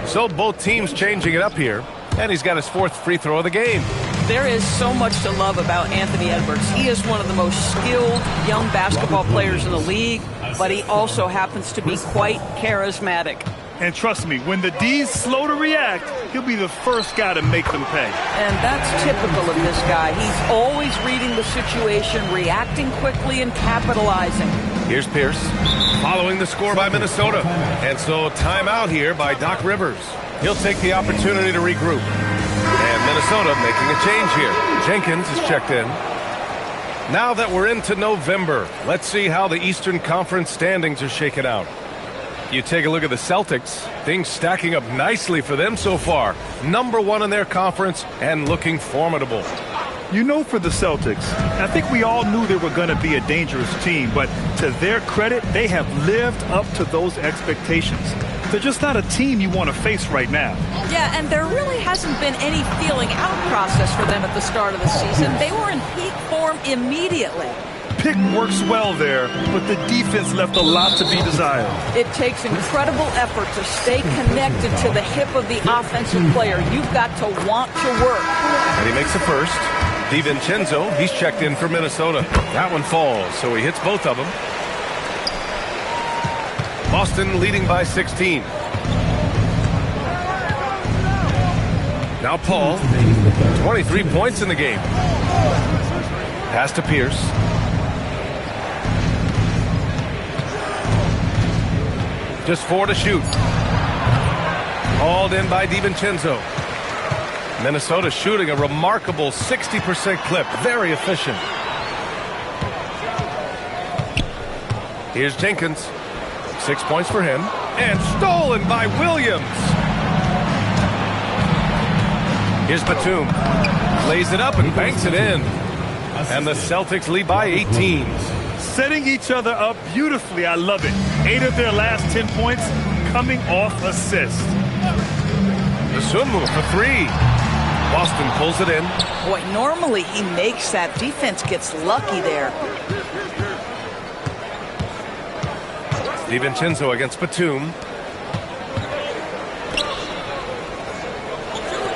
So both teams changing it up here. And he's got his fourth free throw of the game. There is so much to love about Anthony Edwards. He is one of the most skilled young basketball players in the league, but he also happens to be quite charismatic. And trust me, when the D's slow to react, he'll be the first guy to make them pay. And that's typical of this guy. He's always reading the situation, reacting quickly, and capitalizing. Here's Pierce, following the score by Minnesota. And so timeout here by Doc Rivers. He'll take the opportunity to regroup. And Minnesota making a change here. Jenkins is checked in. Now that we're into November, let's see how the Eastern Conference standings are shaken out. You take a look at the Celtics, things stacking up nicely for them so far. Number one in their conference and looking formidable. You know, for the Celtics, I think we all knew they were going to be a dangerous team, but to their credit, they have lived up to those expectations. They're just not a team you want to face right now. Yeah, and there really hasn't been any feeling out process for them at the start of the season. They were in peak form immediately. Pick works well there, but the defense left a lot to be desired. It takes incredible effort to stay connected to the hip of the offensive player. You've got to want to work. And he makes the first. DiVincenzo, he's checked in for Minnesota. That one falls, so he hits both of them. Boston leading by 16. Now Paul, 23 points in the game. Pass to Pierce. Just 4 to shoot. Hauled in by DiVincenzo. Minnesota shooting a remarkable 60% clip. Very efficient. Here's Jenkins. 6 points for him. And stolen by Williams. Here's Batum. Lays it up and banks it in. And the Celtics lead by 18. Setting each other up beautifully. I love it. 8 of their last 10 points coming off assists. The Sunmu for 3. Boston pulls it in. Boy, normally he makes that. Defense gets lucky there. DiVincenzo against Batum.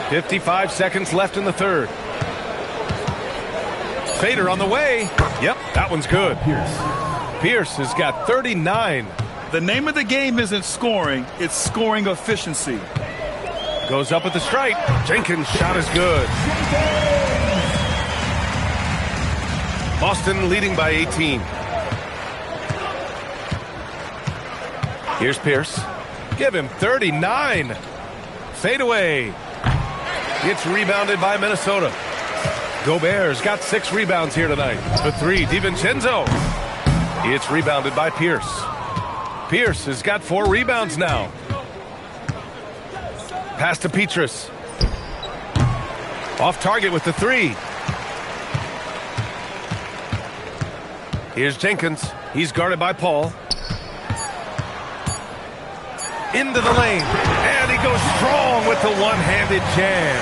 55 seconds left in the third. Fader on the way. Yep, that one's good. Pierce has got 39. The name of the game isn't scoring, it's scoring efficiency. Goes up at the stripe. Jenkins' shot is good. Boston leading by 18. Here's Pierce. Give him 39. Fade away. Gets rebounded by Minnesota. Gobert's got 6 rebounds here tonight. For 3, DiVincenzo. It's rebounded by Pierce. Pierce has got 4 rebounds now. Pass to Petrus. Off target with the 3. Here's Jenkins. He's guarded by Paul. Into the lane. And he goes strong with the one-handed jam.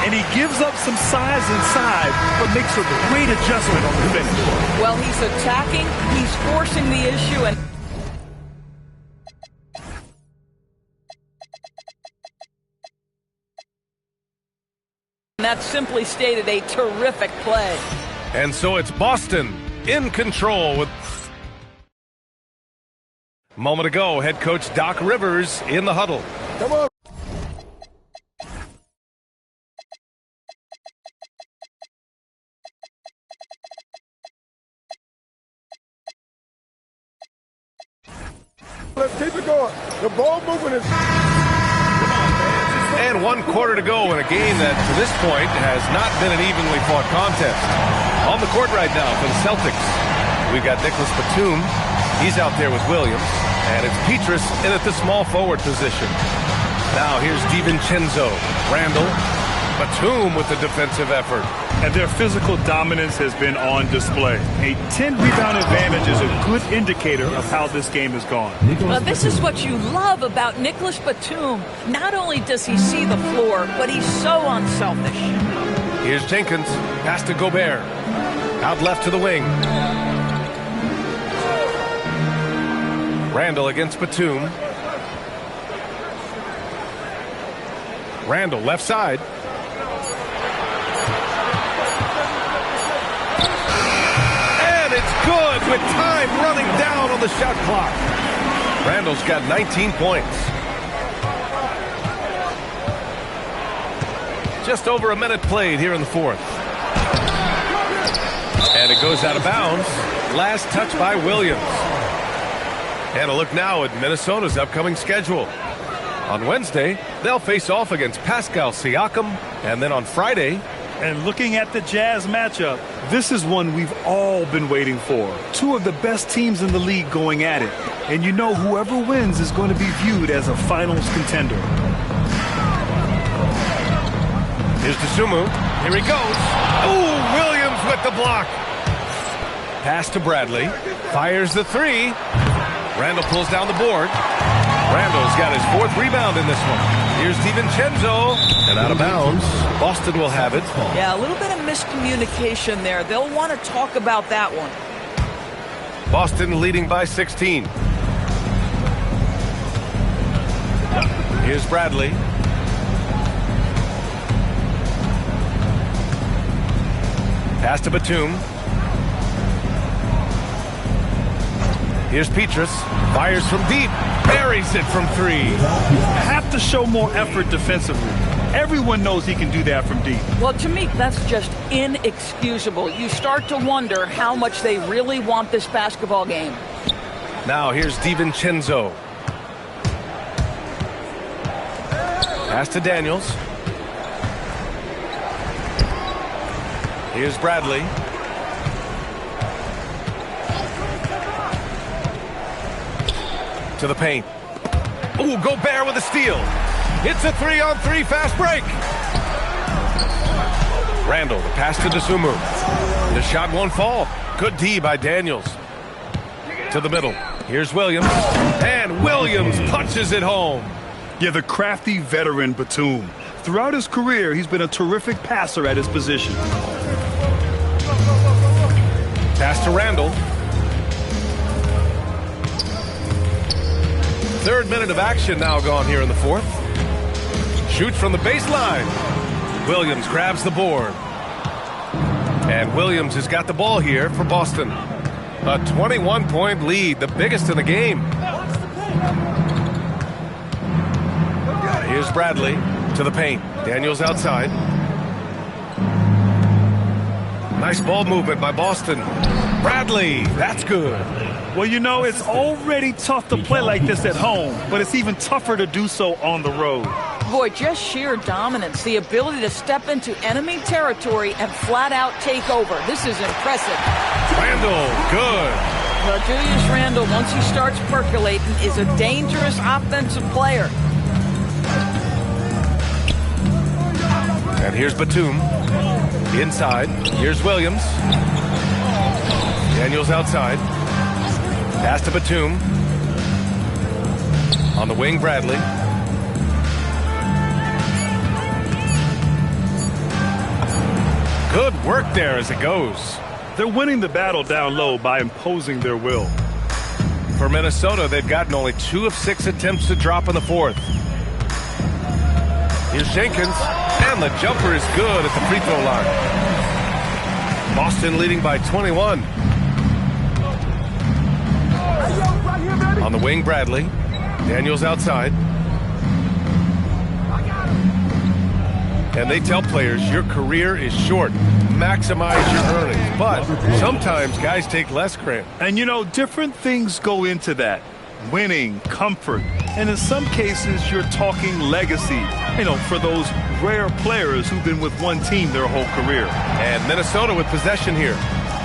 And he gives up some size inside, but makes a great adjustment on the finish. Well, he's attacking, he's forcing the issue, and that's simply stated a terrific play. And so it's Boston in control with... Moment ago, head coach Doc Rivers in the huddle. Come on. Let's keep it going. The ball movement is... And 1 quarter to go in a game that, to this point, has not been an evenly fought contest. On the court right now for the Celtics, we've got Nicholas Batum. He's out there with Williams. And it's Petrus in at the small forward position. Now here's DiVincenzo. Randall. Batum with the defensive effort. And their physical dominance has been on display. A 10-rebound advantage is a good indicator of how this game has gone. Well, this is what you love about Nicholas Batum. Not only does he see the floor, but he's so unselfish. Here's Jenkins. Pass to Gobert. Out left to the wing. Randall against Batum. Randall left side. It's good with time running down on the shot clock. Randall's got 19 points. Just over a minute played here in the fourth. And it goes out of bounds. Last touch by Williams. And a look now at Minnesota's upcoming schedule. On Wednesday, they'll face off against Pascal Siakam. And then on Friday... And looking at the Jazz matchup, this is one we've all been waiting for. 2 of the best teams in the league going at it. And you know whoever wins is going to be viewed as a finals contender. Here's Dosunmu. Here he goes. Ooh, Williams with the block. Pass to Bradley. Fires the 3. Randall pulls down the board. Randall's got his 4th rebound in this one. Here's DiVincenzo, and out of bounds. Boston will have it. Yeah, a little bit of miscommunication there. They'll want to talk about that one. Boston leading by 16. Here's Bradley. Pass to Batum. Here's Petrus. Fires from deep. Buries it from 3. Have to show more effort defensively. Everyone knows he can do that from deep. Well, to me, that's just inexcusable. You start to wonder how much they really want this basketball game. Now here's DiVincenzo. Pass to Daniels. Here's Bradley. To the paint. Ooh, Gobert with a steal. It's a 3-on-3 fast break. Randall, the pass to Dosunmu. The shot won't fall. Good D by Daniels. To the middle. Here's Williams. And Williams punches it home. Yeah, the crafty veteran Batum. Throughout his career, he's been a terrific passer at his position. Pass to Randall. Third minute of action now gone here in the fourth. Shoots from the baseline. Williams grabs the board. And Williams has got the ball here for Boston. A 21-point lead, the biggest in the game. Here's Bradley to the paint. Daniels outside. Nice ball movement by Boston. Bradley, that's good. Well, you know, it's already tough to play like this at home, but it's even tougher to do so on the road. Boy, just sheer dominance, the ability to step into enemy territory and flat out take over. This is impressive. Randall, good. Well, Julius Randall, once he starts percolating, is a dangerous offensive player. And here's Batum. Inside. Here's Williams. Daniels outside. Pass to Batum. On the wing, Bradley. Good work there as it goes. They're winning the battle down low by imposing their will. For Minnesota, they've gotten only 2 of 6 attempts to drop in the fourth. Here's Jenkins, and the jumper is good at the free throw line. Boston leading by 21. On the wing, Bradley. Daniels outside. And they tell players your career is short. Maximize your earnings. But sometimes guys take less credit. And you know, different things go into that. Winning, comfort, and in some cases you're talking legacy, you know, for those rare players who've been with one team their whole career. And Minnesota with possession here.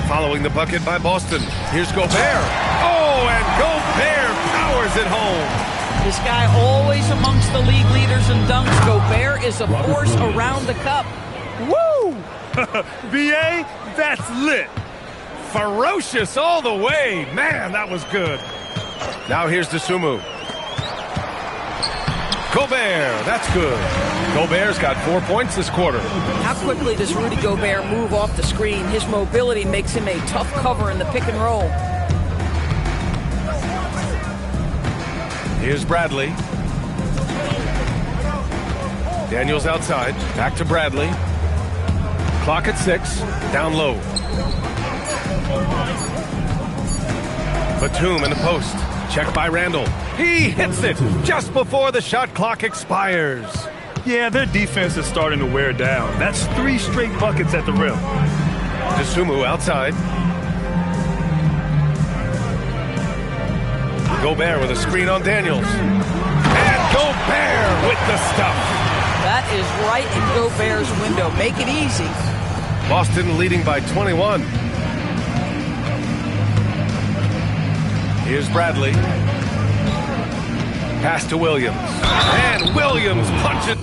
Following the bucket by Boston. Here's Gobert. Oh, and Gobert powers it home. This guy always amongst the league leaders in dunks. Gobert is a force around the cup. Woo! BA, that's lit. Ferocious all the way. Man, that was good. Now here's Dosunmu. Gobert, that's good. Gobert's got 4 points this quarter. How quickly does Rudy Gobert move off the screen? His mobility makes him a tough cover in the pick and roll. Here's Bradley. Daniels outside. Back to Bradley. Clock at 6. Down low. Batum in the post. Check by Randall. He hits it just before the shot clock expires. Yeah, their defense is starting to wear down. That's 3 straight buckets at the rim. Dosunmu outside. Gobert with a screen on Daniels. And Gobert with the stuff. That is right in Gobert's window. Make it easy. Boston leading by 21. Here's Bradley. Pass to Williams. And Williams punches.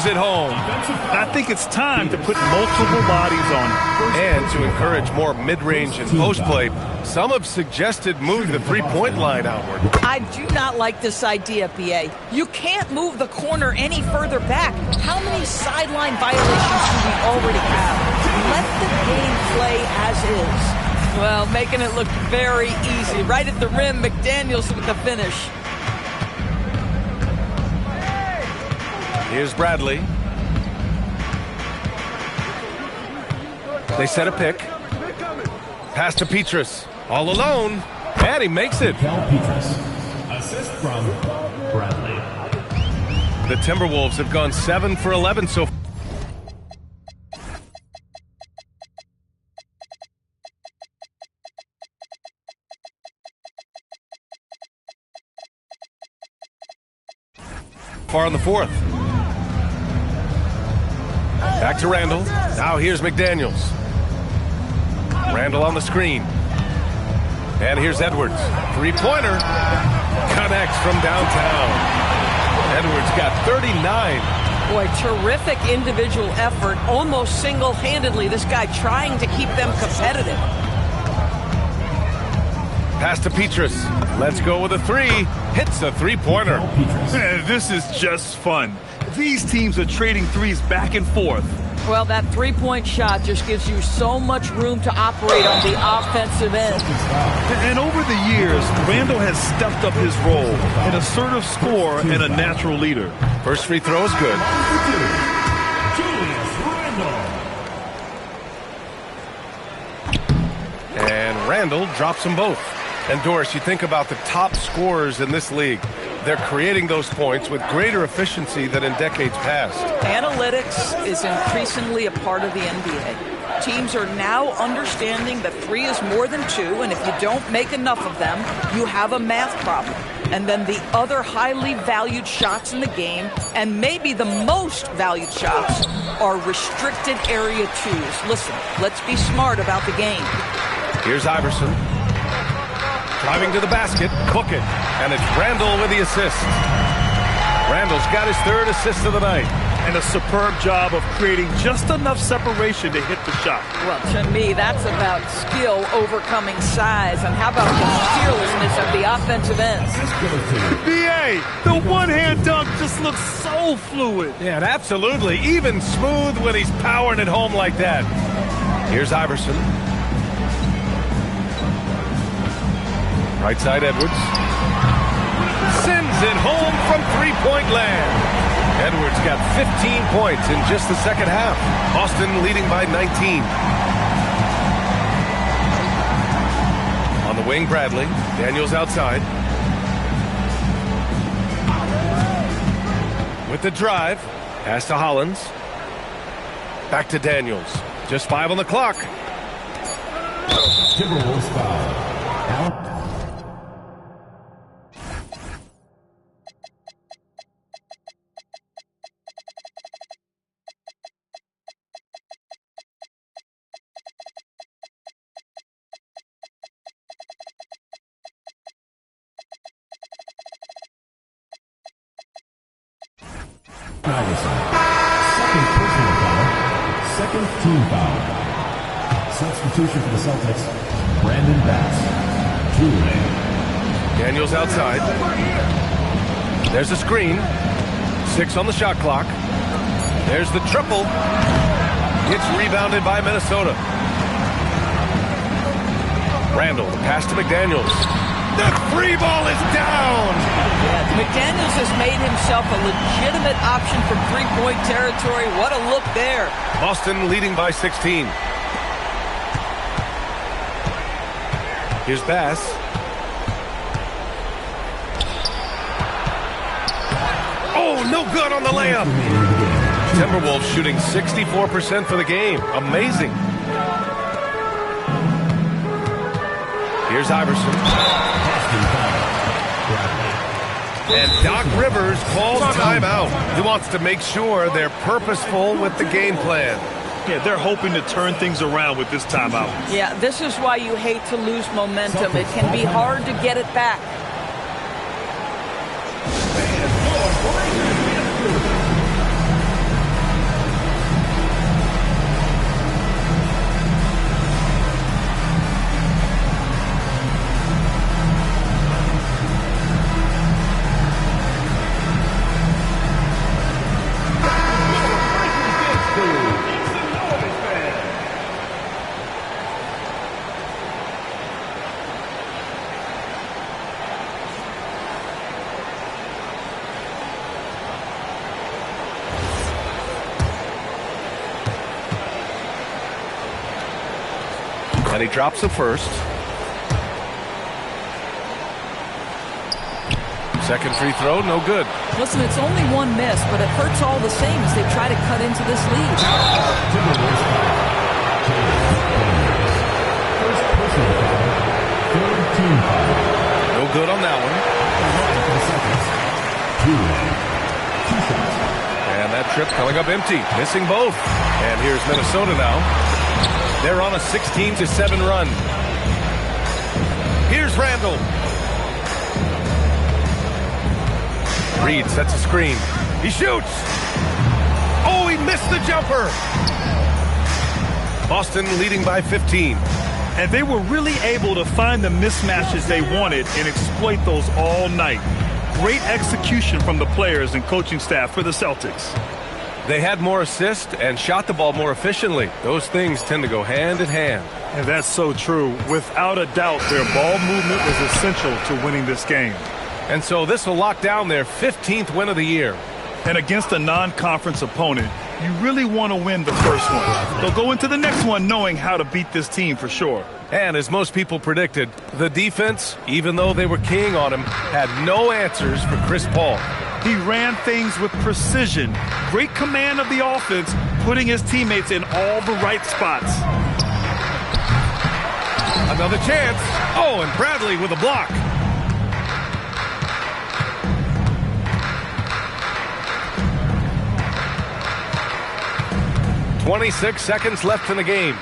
At home. I think it's time to put multiple bodies on it. And to encourage more mid-range and post play, some have suggested moving the three-point line outward. I do not like this idea, PA. You can't move the corner any further back. How many sideline violations do we already have? Let the game play as is. Well, making it look very easy. Right at the rim, McDaniels with the finish. Here's Bradley. They set a pick. Pass to Petrus. All alone. And he makes it. Petrus. Assist from Bradley. The Timberwolves have gone 7 for 11 so far. far in the fourth. Back to Randall. Now here's McDaniels. Randall on the screen. And here's Edwards. Three-pointer. Connects from downtown. Edwards got 39. Boy, terrific individual effort, almost single-handedly. This guy trying to keep them competitive. Pass to Petrus. Let's go with a three. Hits a three-pointer. This is just fun. These teams are trading threes back and forth. Well, that three-point shot just gives you so much room to operate on the offensive end. And over the years, Randall has stepped up his role, an assertive scorer and a natural leader. First free throw is good. And Randall drops them both. And Doris, you think about the top scorers in this league. They're creating those points with greater efficiency than in decades past. Analytics is increasingly a part of the NBA. Teams are now understanding that three is more than two, and if you don't make enough of them, you have a math problem. And then the other highly valued shots in the game, and maybe the most valued shots, are restricted area twos. Listen, let's be smart about the game. Here's Iverson. Driving to the basket, book it, and it's Randall with the assist. Randall's got his third assist of the night. And a superb job of creating just enough separation to hit the shot. Well, to me, that's about skill overcoming size. And how about the fearlessness of the offensive ends? BA, the one-hand dunk just looks so fluid. Yeah, and absolutely. Even smooth when he's powering it home like that. Here's Iverson. Right side, Edwards. Sends it home from three-point land. Edwards got 15 points in just the second half. Boston leading by 19. On the wing, Bradley. Daniels outside. With the drive. Pass to Hollins. Back to Daniels. Just 5 on the clock. Timberwolves foul. Out. Second personal foul. Second team foul. Substitution for the Celtics, Brandon Bass. Two-way. Daniels outside. There's a screen. 6 on the shot clock. There's the triple. It's rebounded by Minnesota. Randall, pass to McDaniels. The free ball is down. Yeah, McDaniels has made himself a legitimate option from three-point territory. What a look there. Boston leading by 16. Here's Bass. Oh, no good on the layup. Timberwolves shooting 64% for the game. Amazing. Here's Iverson. And Doc Rivers calls timeout. He wants to make sure they're purposeful with the game plan. Yeah, they're hoping to turn things around with this timeout. Yeah, this is why you hate to lose momentum. It can be hard to get it back. And he drops the first. Second free throw, no good. Listen, it's only one miss, but it hurts all the same as they try to cut into this lead. First personal foul. Third team foul. No good on that one. Two-way. That trip coming up empty, missing both. And here's Minnesota now. They're on a 16-7 run. Here's Randall. Reed sets a screen. He shoots. Oh, he missed the jumper. Boston leading by 15. And they were really able to find the mismatches they wanted and exploit those all night. Great execution from the players and coaching staff for the Celtics. They had more assists and shot the ball more efficiently. Those things tend to go hand in hand. And that's so true. Without a doubt, their ball movement was essential to winning this game. And so this will lock down their 15th win of the year. And against a non-conference opponent, you really want to win the first one. They'll go into the next one knowing how to beat this team for sure. And as most people predicted, the defense, even though they were keying on him, had no answers for Chris Paul. He ran things with precision, great command of the offense, putting his teammates in all the right spots. Another chance. Oh, and Bradley with a block. "26 seconds left in the game.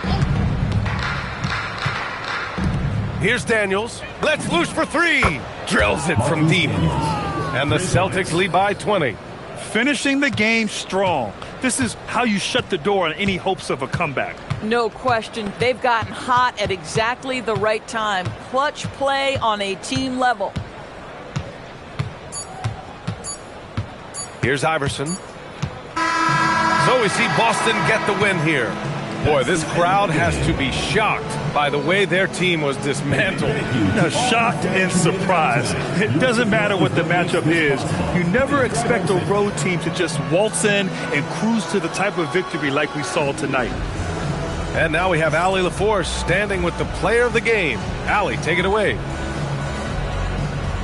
Here's Daniels. Let's loose for three. Drills it from deep. And the Celtics lead by 20. Finishing the game strong. This is how you shut the door on any hopes of a comeback. No question. They've gotten hot at exactly the right time. Clutch play on a team level. Here's Iverson. So we see Boston get the win here. Boy, this crowd has to be shocked by the way their team was dismantled. Shocked and surprised. It doesn't matter what the matchup is. You never expect a road team to just waltz in and cruise to the type of victory like we saw tonight. And now we have Allie LaForce standing with the player of the game. Allie, take it away.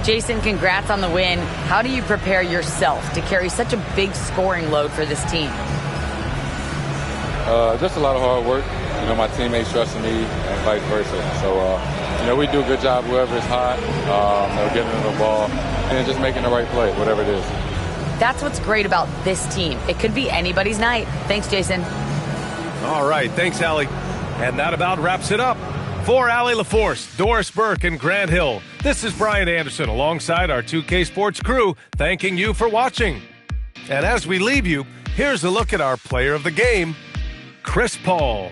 Jason, congrats on the win. How do you prepare yourself to carry such a big scoring load for this team? Just a lot of hard work. You know, my teammates trusting me and vice versa. So, you know, we do a good job whoever is hot, getting them the ball, and just making the right play, whatever it is. That's what's great about this team. It could be anybody's night. Thanks, Jason. All right, thanks, Allie. And that about wraps it up. For Allie LaForce, Doris Burke, and Grant Hill, this is Brian Anderson alongside our 2K Sports crew, thanking you for watching. And as we leave you, here's a look at our player of the game, Chris Paul.